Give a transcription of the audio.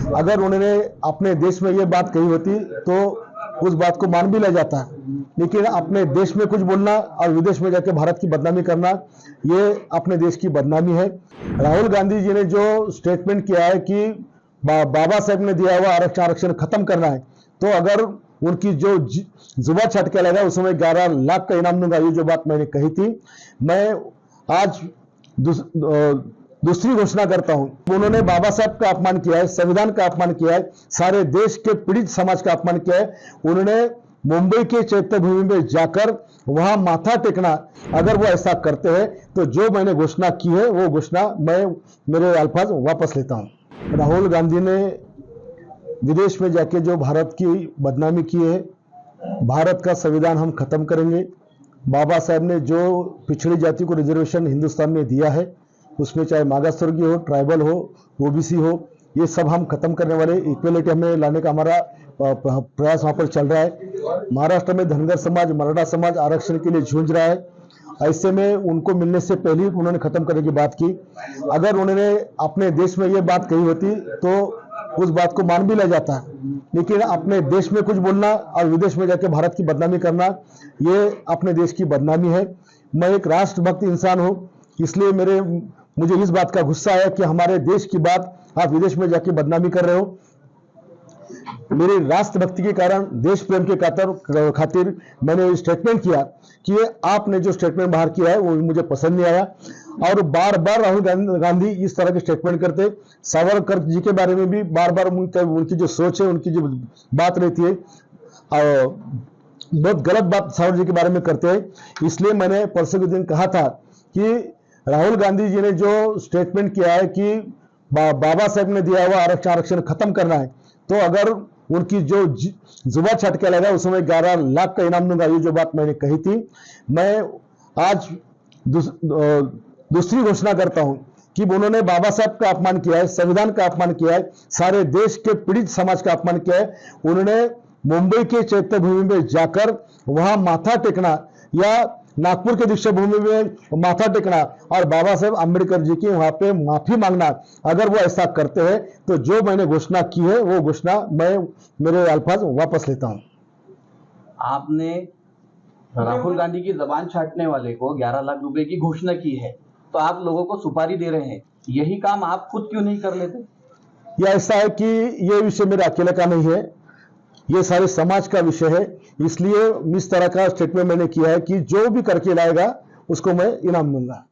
अगर उन्होंने अपने देश में ये बात कही होती तो उस बात को मान भी लिया जाता, लेकिन अपने देश में कुछ बोलना और विदेश में जाके भारत की बदनामी करना, ये अपने देश की बदनामी है। राहुल गांधी जी ने जो स्टेटमेंट किया है कि बाबा साहब ने दिया हुआ आरक्षण खत्म करना है, तो अगर उनकी जो जुबान छट के लगा उसमें 11 लाख का इनाम दूंगा, ये जो बात मैंने कही थी, मैं आज दूसरी घोषणा करता हूं। उन्होंने बाबा साहब का अपमान किया है, संविधान का अपमान किया है, सारे देश के पीड़ित समाज का अपमान किया है। उन्होंने मुंबई के चैत्यभूमि में जाकर वहां माथा टेकना, अगर वो ऐसा करते हैं तो जो मैंने घोषणा की है वो घोषणा मैं मेरे अल्फाज वापस लेता हूं। राहुल गांधी ने विदेश में जाके जो भारत की बदनामी की है, भारत का संविधान हम खत्म करेंगे, बाबा साहब ने जो पिछड़ी जाति को रिजर्वेशन हिंदुस्तान में दिया है, उसमें चाहे मागासवर्गीय हो, ट्राइबल हो, ओबीसी हो, ये सब हम खत्म करने वाले, इक्वलिटी हमें लाने का हमारा प्रयास वहां पर चल रहा है। महाराष्ट्र में धनगर समाज, मराठा समाज आरक्षण के लिए जूझ रहा है। ऐसे में उनको मिलने से पहले ही उन्होंने खत्म करने की बात की। अगर उन्होंने अपने देश में ये बात कही होती तो उस बात को मान भी लिया जाता, लेकिन अपने देश में कुछ बोलना और विदेश में जाके भारत की बदनामी करना, ये अपने देश की बदनामी है। मैं एक राष्ट्रभक्त इंसान हूं, इसलिए मुझे इस बात का गुस्सा है कि हमारे देश की बात आप विदेश में जाके बदनामी कर रहे हो। मेरे राष्ट्रभक्ति के कारण, देश प्रेम के खातिर मैंने स्टेटमेंट किया कि आपने जो स्टेटमेंट बाहर किया है वो मुझे पसंद नहीं आया। और बार बार राहुल गांधी इस तरह के स्टेटमेंट करते, सावरकर जी के बारे में भी बार बार उनकी जो सोच है, उनकी जो बात रहती है, बहुत गलत बात सावरकर जी के बारे में करते हैं। इसलिए मैंने परसों के दिन कहा था कि राहुल गांधी जी ने जो स्टेटमेंट किया है कि बाबा साहब ने दिया हुआ आरक्षण खत्म करना है, तो अगर उनकी जो जुबान छट के लगा उसमें 11 लाख का इनाम दूंगा, ये जो बात मैंने कही थी, मैं आज दूसरी घोषणा करता हूं कि उन्होंने बाबा साहब का अपमान किया है, संविधान का अपमान किया है, सारे देश के पीड़ित समाज का अपमान किया है। उन्होंने मुंबई के चैत्यभूमि में जाकर वहां माथा टेकना या नागपुर के दीक्षाभूमि में माथा टेकना और बाबा साहेब आंबेडकर जी की वहां पे माफी मांगना, अगर वो ऐसा करते हैं तो जो मैंने घोषणा की है वो घोषणा मैं मेरे अल्फाज वापस लेता हूं। आपने राहुल गांधी की जबान छाटने वाले को 11 लाख रुपए की घोषणा की है, तो आप लोगों को सुपारी दे रहे हैं, यही काम आप खुद क्यों नहीं कर लेते? या ऐसा है कि ये विषय मेरे अकेले का नहीं है, ये सारे समाज का विषय है, इसलिए इस तरह का स्टेटमेंट मैंने किया है कि जो भी करके लाएगा उसको मैं इनाम दूंगा।